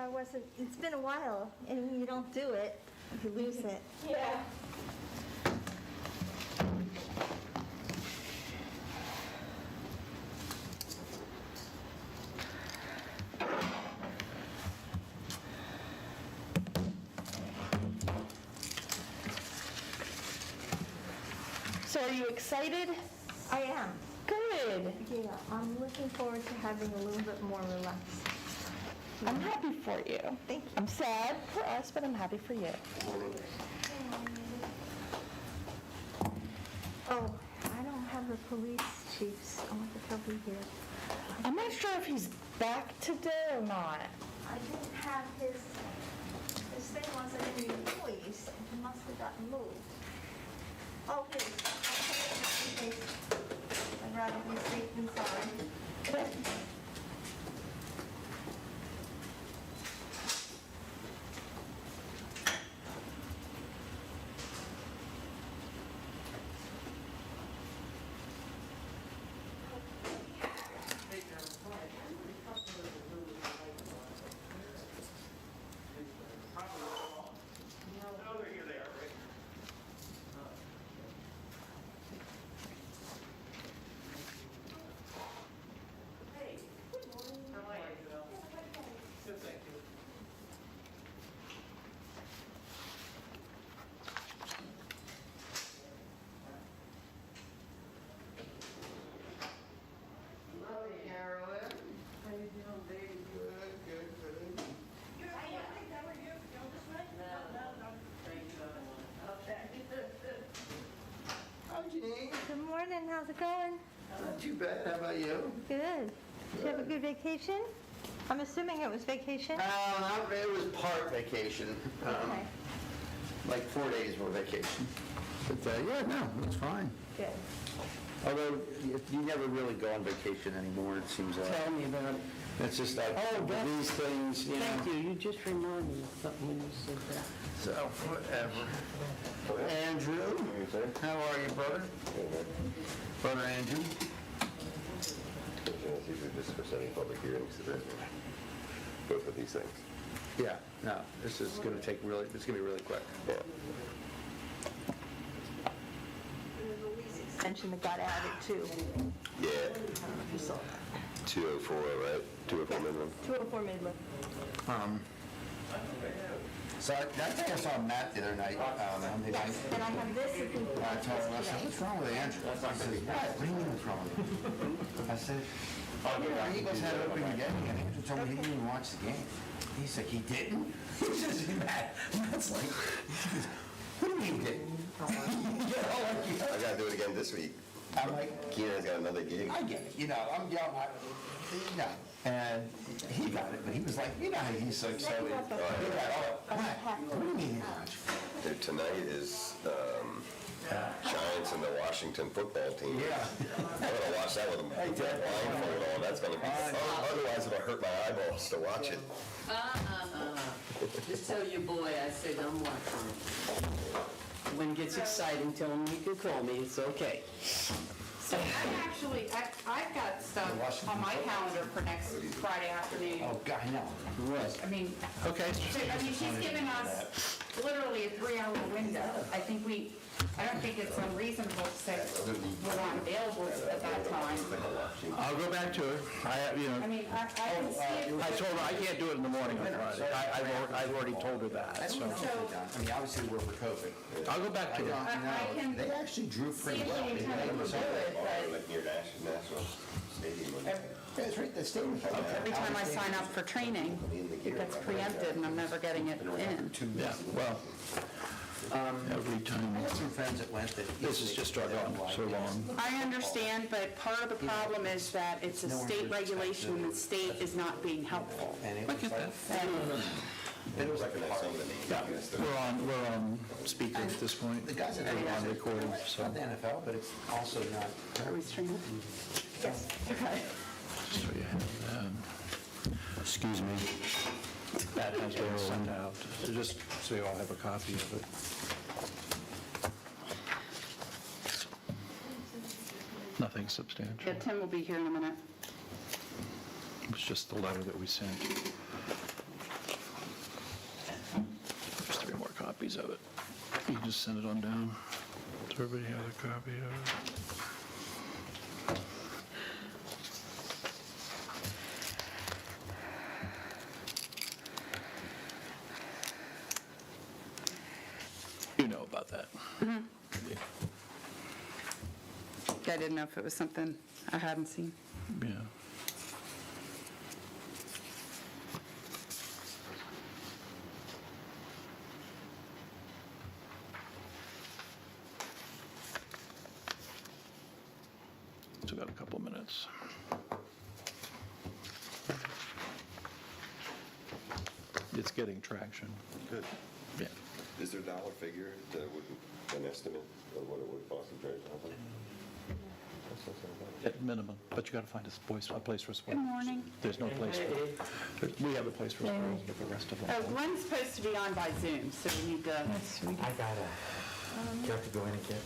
I wasn't, it's been a while, and you don't do it, you lose it. Yeah. So are you excited? I am. Good. Yeah, I'm looking forward to having a little bit more relax. I'm happy for you. Thank you. I'm sad for us, but I'm happy for you. Oh, I don't have the police chief's, I want to be here. I'm not sure if he's back today or not. I didn't have his thing wasn't in the employees, he must have gotten moved. Oh, his, I'd rather be safe than sorry. Okay. Good morning, how's it going? Not too bad, how about you? Good. Did you have a good vacation? I'm assuming it was vacation? It was part vacation, Okay, like 4 days were vacation. But, yeah, no, it's fine. good. Although, you never really go on vacation anymore, it seems like. Tell me about it. It's just like, these things, you know. Thank you, you just reminded me of something when you said that. So, whatever. Andrew, how are you, brother? Brother Andrew? These are just for setting public hearings, both of these things. Yeah, no, this is gonna take really, it's gonna be really quick. Yeah. There's a lease extension that got added too. Yeah, I don't know if you saw that. 204, right? 204 minimum. 204 Midland. So I think I saw Matt the other night, Monday night. And I have this if you... I told him, I said, what's wrong with Andrew? He says, what do you mean what's wrong with him? I said, the Eagles had an opening again, and Andrew told me he didn't even watch the game. He's like, he didn't? He says, Matt's like, what do you mean he didn't? I gotta do it again this week. I'm like, Keenan's got another gig. I get it, you know, I'm young, and he got it, but he was like, you know how he's so excited. He got, what do you mean he didn't watch? Dude, tonight is Giants and the Washington football team. Yeah. I'm gonna watch that with a blindfold on. That's gonna be, otherwise it'll hurt my eyeballs to watch it. Just tell your boy I said I'm watching it. When it gets exciting, tell him you can call me, it's okay. So I've got stuff on my calendar for next Friday afternoon. Oh, God, I know. Right. I mean, Okay. she's given us literally a 3-hour window. I don't think it's unreasonable to say we're not available at that time. I'll go back to her. I mean, I can see it. I told her I can't do it in the morning on Friday. I've already told her that, so. I mean, obviously, we're for COVID. I'll go back to her. I can They actually drew pretty see well. if any time we can do it, but Near National Stadium. That's right, the stadium. every time I sign up for training, it gets preempted and I'm never getting it in. Yeah, well, every time, I had some friends that went that. this has just dragged on so long. I understand, but part of the problem is that it's a state regulation and the state is not being helpful. And it was like, It was like some of the names. Yeah, we're on speaker at this point. the guys that We're on recording, It's so. not the NFL, but it's also not. Are we streaming? Yes. Okay. So you have that. Excuse me. That has been sent out, so just so you all have a copy of it. Nothing substantial. Yeah, Tim will be here in a minute. It was just the letter that we sent. copies of it. You can just send it on down. Does everybody have a copy of it? You know about that. Yeah. I didn't know if it was something I hadn't seen. Yeah. Still got a couple minutes. It's getting traction. Good. Yeah. Is there a dollar figure that would, an estimate of what it would cost to trade something? At minimum, but you got to find a place for squares. Good morning. There's no place for, we have a place for squares, but the rest of them. Gwen's supposed to be on by Zoom, so we need to. I gotta, you have to go in and get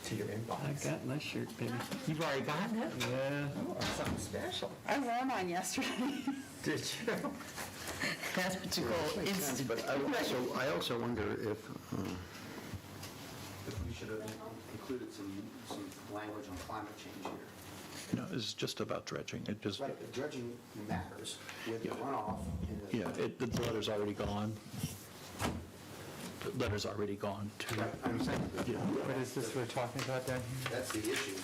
to your inbox. I got my shirt, baby. You've already gotten it? Yeah. Oh, something special. I wore mine yesterday. Did you? That's what you call instant. But I also wonder if we should have included some language on climate change here. No, it's just about dredging. It just, Right, the dredging matters with the runoff. and the- yeah, the letter's already gone. The letter's already gone to, Right, I'm saying, What is this we're talking about down here? that's the issue.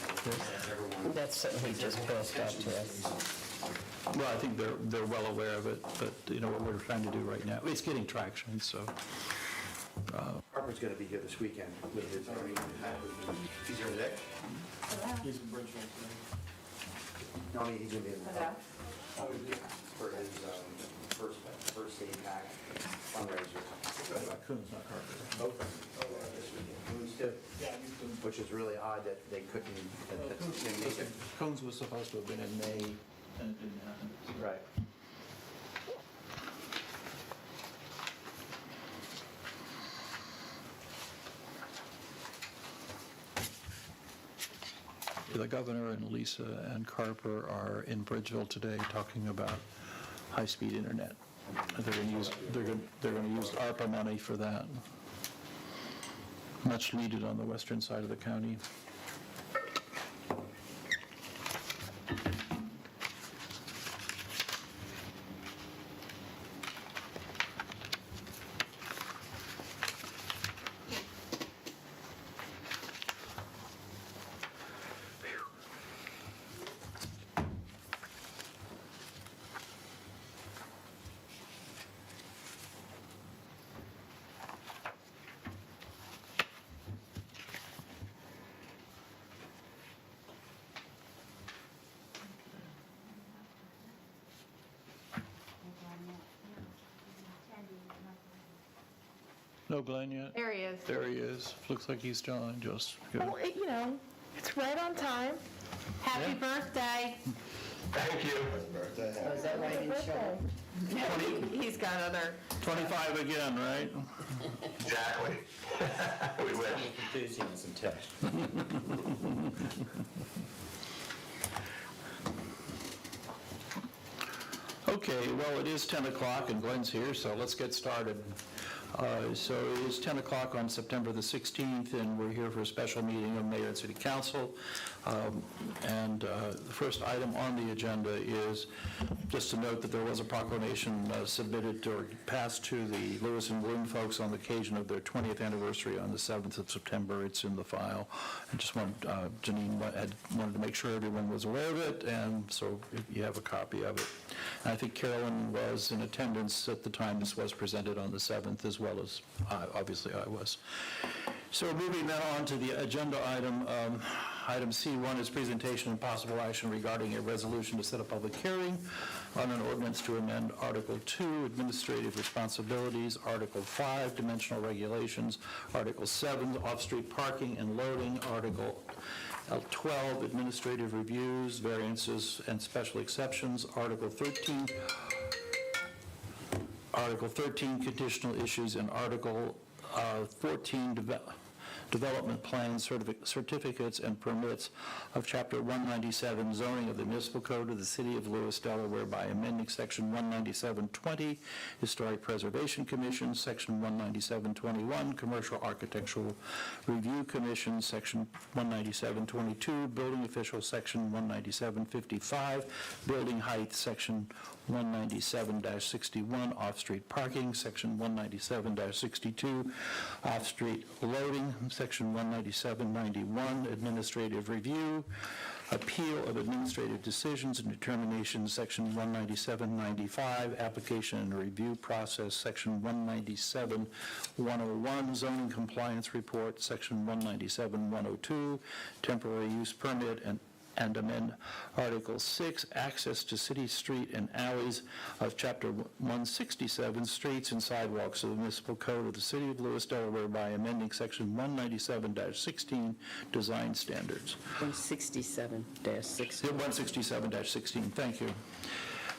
Everyone. That's something he just passed out to us. well, I think they're well aware of it, but you know what we're trying to do right now, it's getting traction, so. Harper's gonna be here this weekend with his, he's here today? He's in Bridgeville today. No, I mean, he's gonna be in the, for his, first aid pack fundraiser. Coon's not Carter. Both of them. This weekend. Coons too. Which is really odd that they couldn't, that they make it. Coons was supposed to have been in May, and it didn't happen. Right. The governor and Lisa and Carper are in Bridgeville today talking about high-speed internet. They're going to use ARPA money for that. Much needed on the western side of the county. No Glenn yet? There he is. There he is. Looks like he's joined just. Good. Well, it's right on time. Happy birthday. Thank you. Oh, is that why I didn't show up? He's got other. 25 again, right? Exactly. We win. Enthusiasm test. Okay, well, it is 10 o'clock and Glenn's here, so let's get started. So it is 10 o'clock on September the 16th, and we're here for a special meeting of Mayor and City Council. And the first item on the agenda is just to note that there was a proclamation submitted or passed to the Lewis and Bloom folks on the occasion of their 20th anniversary on the 7th of September. It's in the file. I just wanted, Janine wanted to make sure everyone was aware of it, and so you have a copy of it. And I think Carolyn was in attendance at the time this was presented on the 7th, as well as, obviously, I was. So moving then on to the agenda item, item C1 is presentation and possible action regarding a resolution to set a public hearing on an ordinance to amend Article 2, Administrative Responsibilities, Article 5, Dimensional Regulations, Article 7, Off-Street Parking and Loading, Article 12, Administrative Reviews, Variances, and Special Exceptions, Article 13, Conditional Issues, and Article 14, development plans, certificates, and permits of Chapter 197 zoning of the municipal code of the City of Lewis, Delaware by amending Section 19720 Historic Preservation Commission, Section 19721 Commercial Architectural Review Commission, Section 19722 Building Official, Section 19755 Building Height, Section 197-61 Off-Street Parking, Section 197-62 Off-Street Loading, Section 19791 Administrative Review, Appeal of Administrative Decisions and Determinations, Section 19795 Application and Review Process, Section 197-101 Zoning Compliance Report, Section 197-102 Temporary Use Permit, and amend Article 6, Access to City Street and Alleys of Chapter 167, Streets and Sidewalks of the Municipal Code of the City of Lewis, Delaware by amending Section 197-16, Design Standards. 167-16. 167-16, thank you.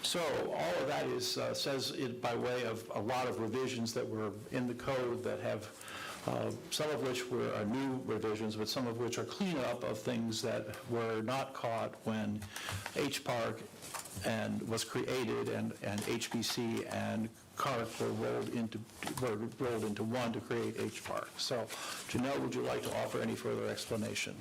So all of that is says it by way of a lot of revisions that were in the code that have some of which are new revisions, but some of which are cleanup of things that were not caught when H-Park was created and HBC and CARC were rolled into one to create H-Park. So, Janelle, would you like to offer any further explanation?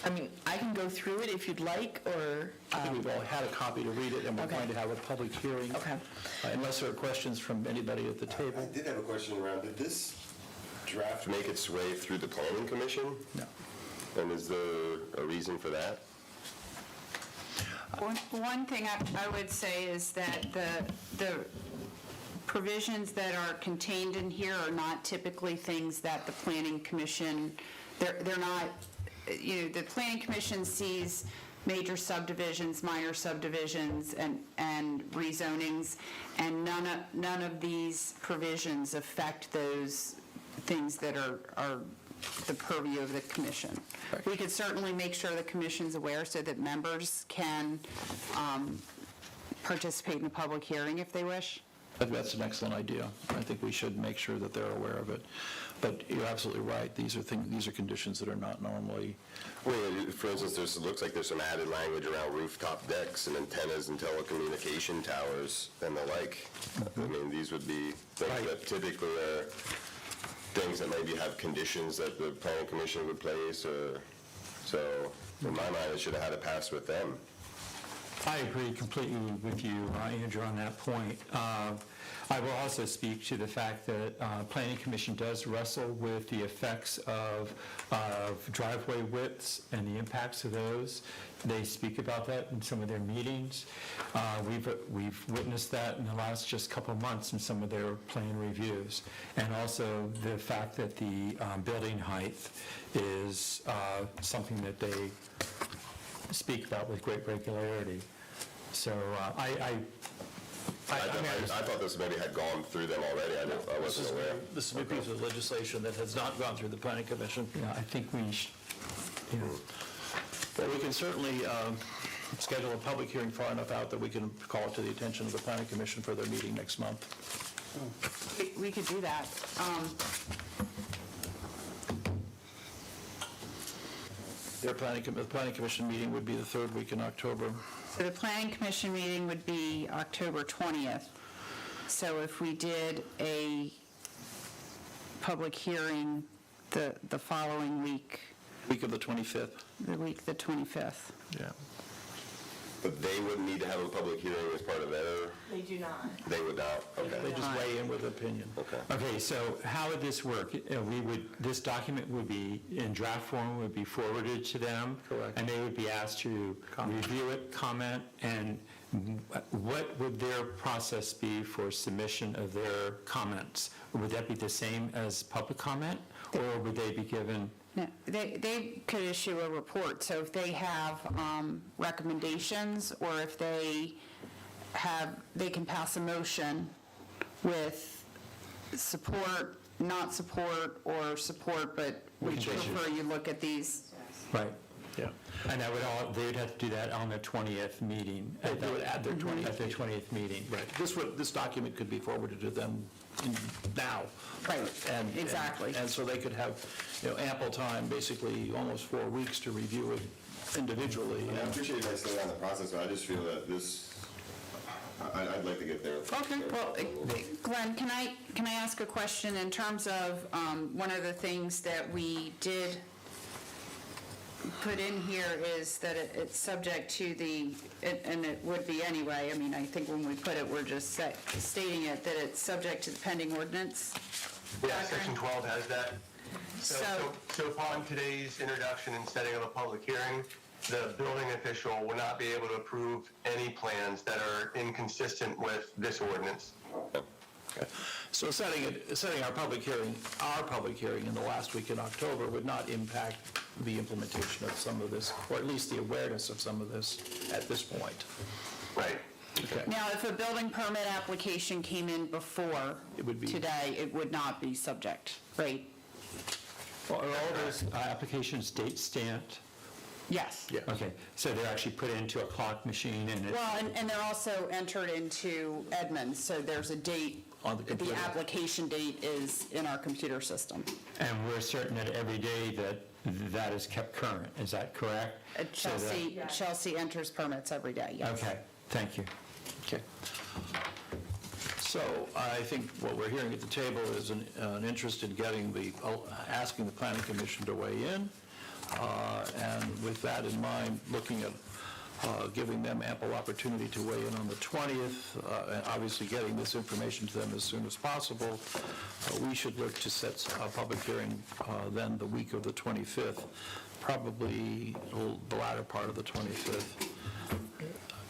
I mean, I can go through it if you'd like, or... I think we've all had a copy to read it, and we're Okay. going to have a public hearing. Okay. Unless there are questions from anybody at the table. I did have a question around, did this draft make its way through the planning commission? No. And is there a reason for that? One thing I would say is that the provisions that are contained in here are not typically things that the planning commission, they're not, the planning commission sees major subdivisions, minor subdivisions, and rezonings, and none of these provisions affect those things that are the purview of the commission. We could certainly make sure the commission's aware so that members can participate in the public hearing if they wish. I think that's an excellent idea. I think we should make sure that they're aware of it. But you're absolutely right. These are conditions that are not normally. Well, for instance, it looks like there's some added language around rooftop decks and antennas and telecommunication towers and the like. I mean, these would be things that typically are things that maybe have conditions that the planning commission would place, or so in my mind, it should have had it passed with them. I agree completely with you, Andrew, on that point. I will also speak to the fact that Planning Commission does wrestle with the effects of driveway widths and the impacts of those. They speak about that in some of their meetings. We've witnessed that in the last just couple of months in some of their plan reviews. And also the fact that the building height is something that they speak about with great regularity. So I thought this maybe had gone through them already. I wasn't aware. This is a piece of legislation that has not gone through the planning commission. Yeah, I think we should, Well, we can certainly schedule a public hearing far enough out that we can call it to the attention of the planning commission for their meeting next month. We could do that. The planning commission meeting would be the third week in October. So the planning commission meeting would be October 20th. So if we did a public hearing the following week, Week of the 25th. the 25th. Yeah. But they wouldn't need to have a public hearing as part of their... They do not. They would not? Okay. They just weigh in with opinion. Okay. okay, so how would this work? This document would be, in draft form, would be forwarded to them? Correct. And they would be asked to review it, comment, and what would their process be for submission of their comments? Would that be the same as public comment, or would they be given... No, they could issue a report. So if they have recommendations, or if they can pass a motion with support, not support, or support, but we prefer you look at these. Right. Yeah. And that would they would have to do that on their 20th meeting. They do it at their 20th At their 20th meeting. Right. This document could be forwarded to them now. Right, And- exactly. And so they could have, ample time, basically almost 4 weeks to review it individually. I appreciate you guys staying on the process, but I just feel that this, I'd like to get there. Okay, well, Glenn, can I ask a question in terms of one of the things that we did put in here is that it's subject to and it would be anyway, I mean, I think when we put it, we're just stating it, that it's subject to the pending ordinance? Yeah, section 12 has that. So- So upon today's introduction and setting of a public hearing, the building official will not be able to approve any plans that are inconsistent with this ordinance. Okay. So setting our public hearing in the last week in October would not impact the implementation of some of this, or at least the awareness of some of this at this point. Right. Okay. Now, if a building permit application came in before It would be- today, it would not be subject, right? Well, are all those applications date stamped? Yes. Yeah. Okay, so they're actually put into a clock machine and Well, and they're also entered into Edmunds, so there's a date. On the computer. The application date is in our computer system. and we're certain that every day that is kept current, is that correct? So that- Chelsea enters permits every day, yes. Okay, thank you. Okay. So I think what we're hearing at the table is an interest in asking the planning commission to weigh in. And with that in mind, looking at giving them ample opportunity to weigh in on the 20th, and obviously getting this information to them as soon as possible, we should look to set a public hearing then the week of the 25th, probably the latter part of the 25th.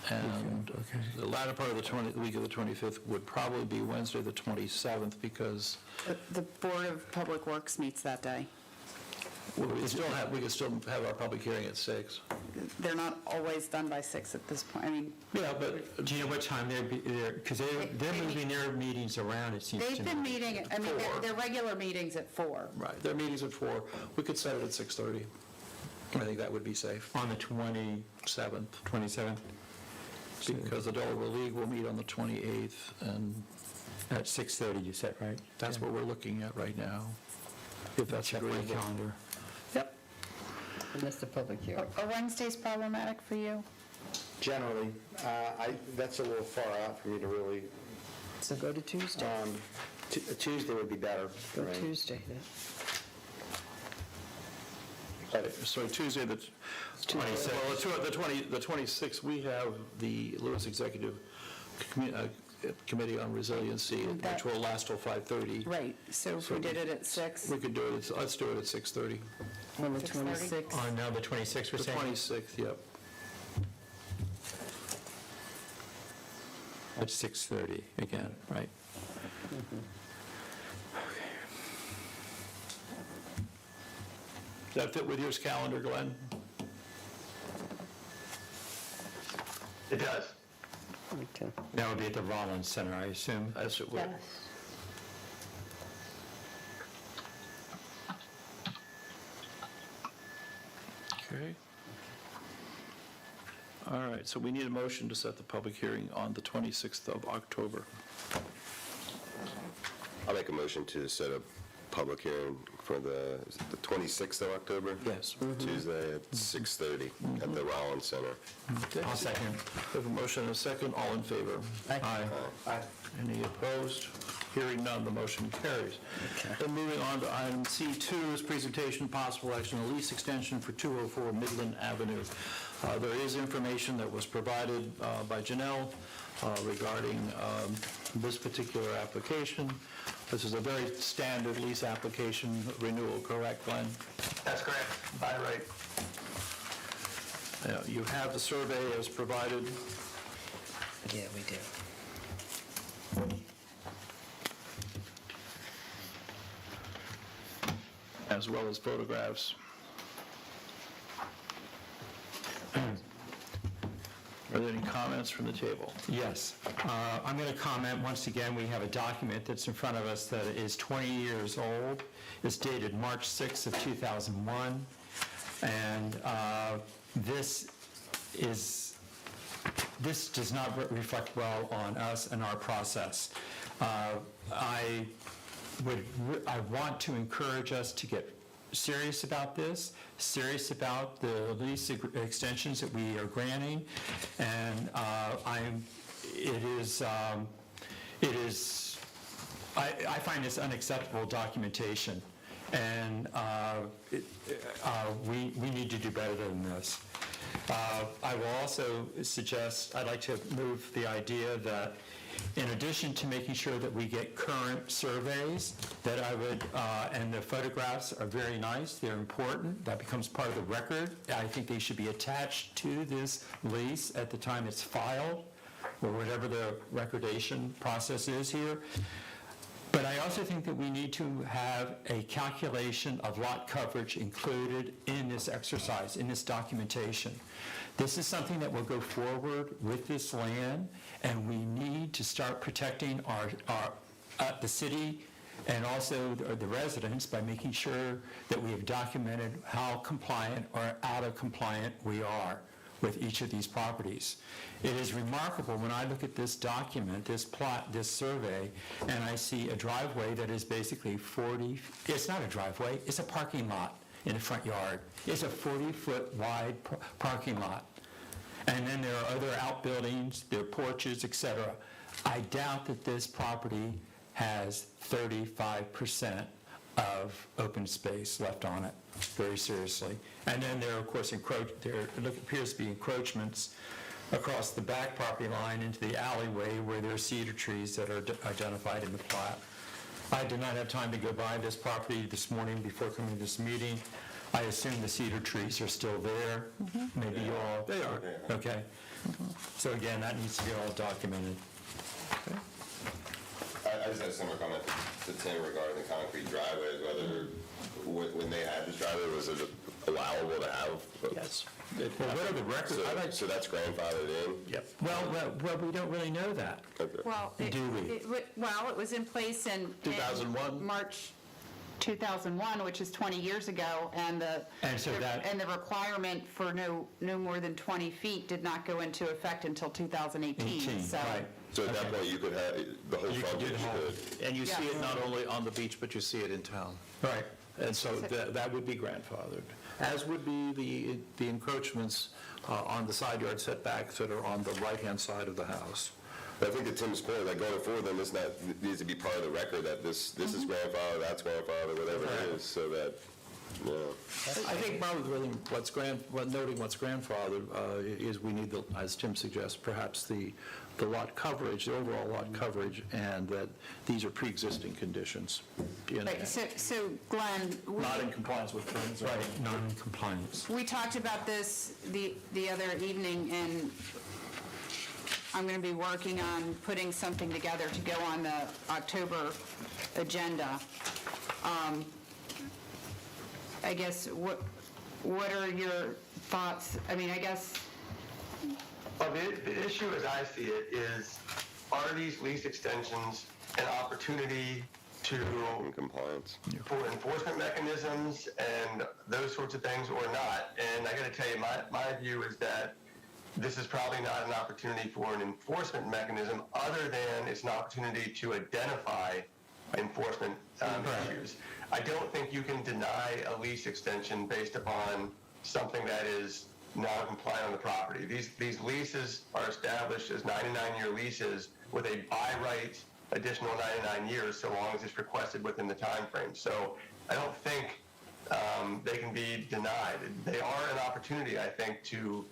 And the latter part of the week of the 25th would probably be Wednesday, the 27th, because The Board of Public Works meets that day. we could still have our public hearing at 6. They're not always done by 6 at this point. I mean, Yeah, but Do you know what time they're, because they're moving their meetings around, it seems to me. they've been meeting, I mean, their regular meetings at 4. right, their meeting's at 4. We could set it at 6:30. I think that would be safe. On the 27th? Because the Delaware League will meet on the 28th, and At 6:30, you said, right? that's what we're looking at right now, if that's Check my agreeable. calendar. Yep. And that's the public hearing. Are Wednesdays problematic for you? Generally, that's a little far out for me to really, So go to Tuesday. Tuesday would be better for Go me. Tuesday then. So Tuesday, the 26th. Well, the 26th, we have the Lewis Executive Committee on Resiliency, which will last till 5:30. Right, so if we did it at 6? We could do it, let's do it at 6:30. On the 6:30? 26th. On now the 26th, we're The saying? 26th, yep. At 6:30 again, right? Does that fit with your calendar, Glenn? It does. Okay. That would be at the Rollins Center, I assume? Yes, it would. Okay. All right, so we need a motion to set the public hearing on the 26th of October. I'll make a motion to set a public hearing for the 26th of October? Yes. Tuesday at 6:30 at the Rollins Center. Okay. I'll second. We have a motion and a second, all in favor? Aye. Any opposed? Hearing none, the motion carries. Then moving on to item C2 is presentation possible action on lease extension for 204 Midland Avenue. There is information that was provided by Janelle regarding this particular application. This is a very standard lease application renewal, correct, Glenn? That's correct. By right. You have the survey as provided. Yeah, we do. As well as photographs. Are there any comments from the table? Yes. I'm going to comment, once again, we have a document that's in front of us that is 20 years old. It's dated March 6th of 2001. And this does not reflect well on us and our process. I want to encourage us to get serious about this, serious about the lease extensions that we are granting, and I find this unacceptable documentation, and we need to do better than this. I will also suggest, I'd like to move the idea that in addition to making sure that we get current surveys, that I would, and the photographs are very nice, they're important, that becomes part of the record. I think they should be attached to this lease at the time it's filed, or whatever the recordation process is here. But I also think that we need to have a calculation of lot coverage included in this exercise, in this documentation. This is something that will go forward with this land, and we need to start protecting the city and also the residents by making sure that we have documented how compliant or out of compliant we are with each of these properties. It is remarkable when I look at this document, this plot, this survey, and I see a driveway that is basically 40, it's not a driveway, it's a parking lot in the front yard. It's a 40-foot wide parking lot. And then there are other outbuildings, there are porches, etc. I doubt that this property has 35% of open space left on it, very seriously. And then there are, of course, there appears to be encroachments across the back property line into the alleyway where there are cedar trees that are identified in the plat. I did not have time to go by this property this morning before coming to this meeting. I assume the cedar trees are still there. Maybe you all... They are. Okay. So again, that needs to be all documented. I just had a similar comment to Tim regarding the concrete driveways, whether when they had this driveway, was it allowable to have? Yes. Well, what are the records? So that's grandfathered in? Yep. Well, we don't really know that. Okay. Well, Do we? it was in place in 2001? March 2001, which is 20 years ago, and the requirement for no more than 20 feet did not go into effect until 2018. So. Right. So at that point, you could have the whole frontage. And you see Yes. it not only on the beach, but you see it in town. Right. And so that would be grandfathered, as would be the encroachments on the side yard setbacks that are on the right-hand side of the house. I think to Tim's point, like going forward, then this needs to be part of the record that this is grandfather, that's grandfather, whatever it is, so that, you know. I think probably really noting what's grandfathered is we need, as Tim suggests, perhaps the lot coverage, the overall lot coverage, and that these are pre-existing conditions. Right, so Glenn, Not in compliance with terms. Right, non-compliance. we talked about this the other evening, and I'm going to be working on putting something together to go on the October agenda. I guess, what are your thoughts? I mean, I guess... Well, the issue as I see it is, are these lease extensions an opportunity In compliance. for enforcement mechanisms and those sorts of things or not? And I got to tell you, my view is that this is probably not an opportunity for an enforcement mechanism, other than it's an opportunity to identify enforcement issues. I don't think you can deny a lease extension based upon something that is not compliant on the property. These leases are established as 99-year leases with a by right additional 99 years, so long as it's requested within the time frame. So I don't think they can be denied. They are an opportunity, I think, to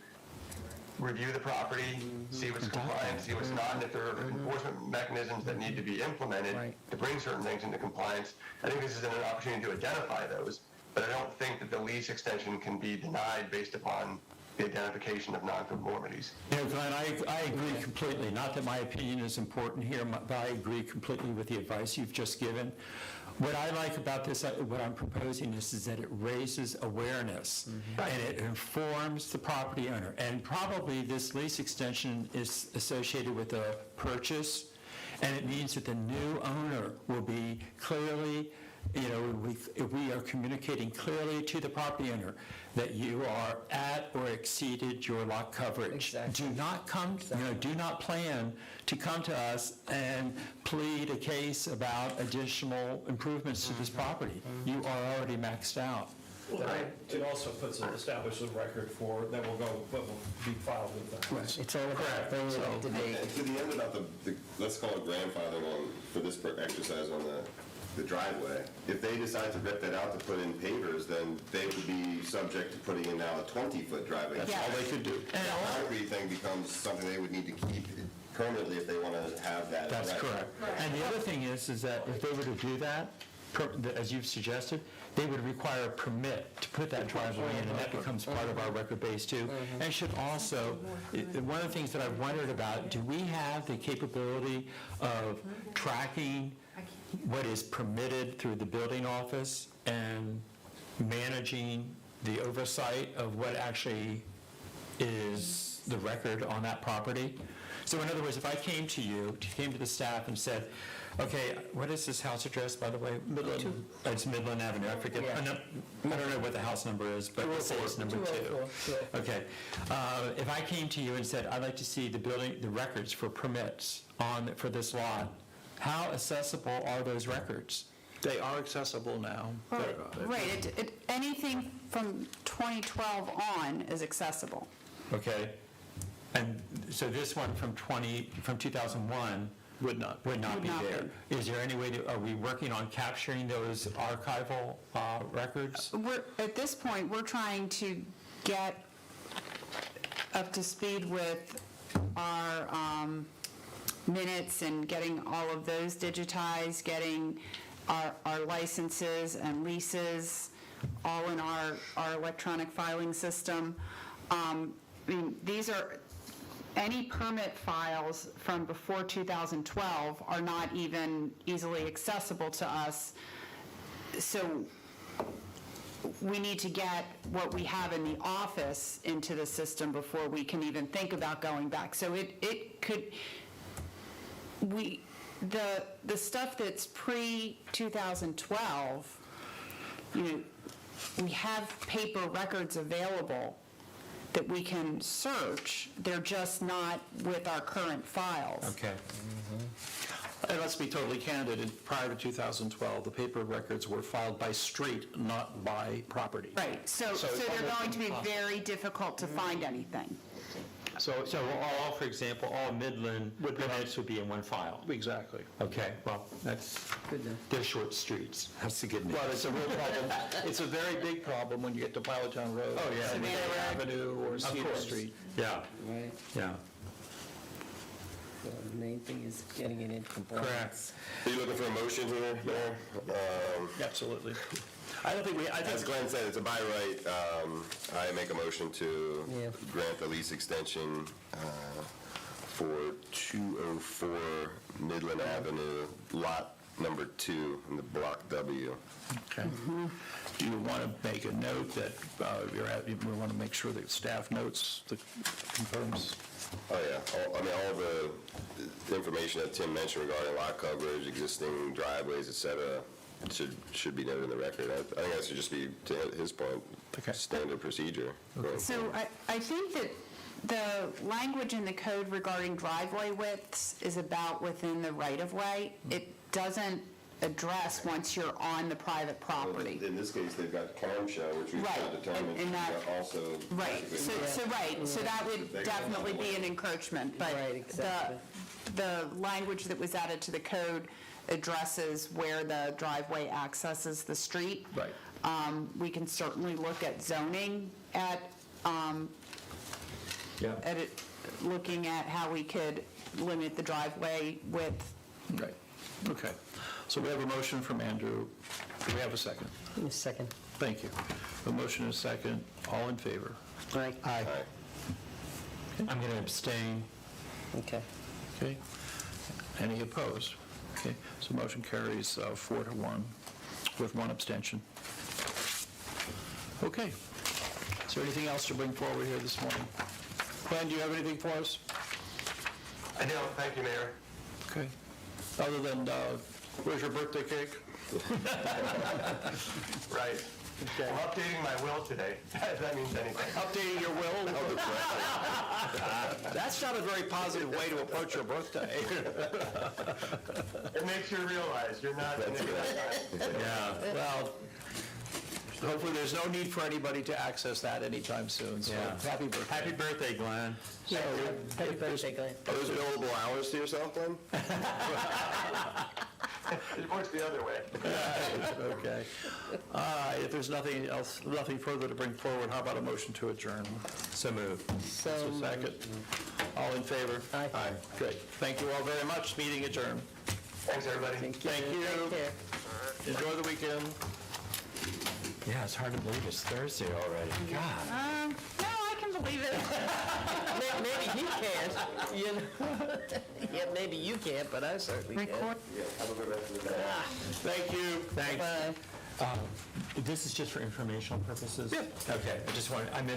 review the property, see what's compliant, see what's not, and if there are enforcement mechanisms that need to be implemented to bring certain things into compliance. I think this is an opportunity to identify those, but I don't think that the lease extension can be denied based upon the identification of nonconformities. You know, Glenn, I agree completely. Not that my opinion is important here, but I agree completely with the advice you've just given. What I like about this, what I'm proposing is that it raises awareness and it informs the property owner. And probably this lease extension is associated with a purchase, and it means that the new owner will be clearly if we are communicating clearly to the property owner that you are at or exceeded your lot coverage. Exactly. Do not plan to come to us and plead a case about additional improvements to this property. You are already maxed out. Well, it also puts an established record for, that will be filed with the house. It's all about the debate. And to the end about the let's call it grandfathering on, for this exercise on the driveway, if they decide to rip that out to put in pavers, then they would be subject to putting in now a 20-foot driveway. That's all they could do. The concrete thing becomes something they would need to keep permanently if they want to have that. That's correct. And the other thing is that if they were to do that, as you've suggested, they would require a permit to put that driveway in, and that becomes part of our record base too. And should also, one of the things that I've wondered about, do we have the capability of tracking what is permitted through the building office and managing the oversight of what actually is the record on that property? So in other words, if I came to the staff and said, okay, what is this house address, by the way? Midland. It's Midland Avenue. I forget. I don't know what the house number is, but let's say it's number 2. Okay. If I came to you and said, I'd like to see the records for permits for this lot, how accessible are those records? They are accessible now. Right, anything from 2012 on is accessible. Okay. And so this one from 2001 Would not be not there. Is there any way are we working on capturing those archival records? At this point, we're trying to get up to speed with our minutes and getting all of those digitized, getting our licenses and leases all in our electronic filing system. These are, any permit files from before 2012 are not even easily accessible to us. So we need to get what we have in the office into the system before we can even think about going back. So the stuff that's pre-2012, we have paper records available that we can search. They're just not with our current files. Okay. And let's be totally candid, prior to 2012, the paper records were filed by street, not by property. Right, so they're going to be very difficult to find anything. So for example, all Midland permits would be in one file? Exactly. Okay, well, they're short streets. That's the good news. Well, it's a real problem. It's a very big problem when you get to Pilottown Road. Oh, yeah. Midland Avenue or Cedar Street. Yeah, Right. yeah. So the main thing is getting it in compliance. Correct. Are you looking for a motion here, Mayor? Absolutely. I don't think As Glenn said, it's a by right. I make a motion to grant the lease extension for 204 Midland Avenue, lot number 2 in the Block W. Okay. Do you want to make a note that we want to make sure that staff notes confirms? Oh, yeah. All the information that Tim mentioned regarding lot coverage, existing driveways, et cetera, should be noted in the record. I think that should just be, to his point, standard procedure. So I think that the language in the code regarding driveway widths is about within the right-of-way. It doesn't address once you're on the private property. In this case, they've got clamshell, which we've determined and that, also. Right, so that would definitely be an encroachment, but Right, exactly. the language that was added to the code addresses where the driveway accesses the street. Right. We can certainly look at zoning at looking at how we could limit the driveway width. Right. Okay. So we have a motion from Andrew. Do we have a second? A second. Thank you. A motion and a second. All in favor? Right. Aye. I'm going to abstain. Okay. Okay. Any opposed? Okay. So motion carries 4-1 with one abstention. Okay. Is there anything else to bring forward here this morning? Glenn, do you have anything for us? I don't. Thank you, Mayor. Okay. Other than Where's your birthday cake? Right. I'm updating my will today, if that means anything. Updating your will? That's not a very positive way to approach your birthday. It makes you realize you're not in it. Yeah, well, hopefully there's no need for anybody to access that anytime soon, so happy birthday. Happy birthday, Glenn. So, Happy birthday, Glenn. Are those billable hours to yourself, then? It works the other way. okay. If there's nothing else, nothing further to bring forward, how about a motion to adjourn? So moved. So second. All in favor? Aye. Good. Thank you all very much. Meeting adjourned. Thanks, everybody. Thank Take you. care. Enjoy the weekend. Yeah, it's hard to believe it's Thursday already. God. No, I can believe it. Maybe he can't, you know. Yeah, maybe you can't, but I certainly can. Record. Thank you. Thanks. Bye. This is just for informational purposes? Yeah. Okay, I just wanted, I missed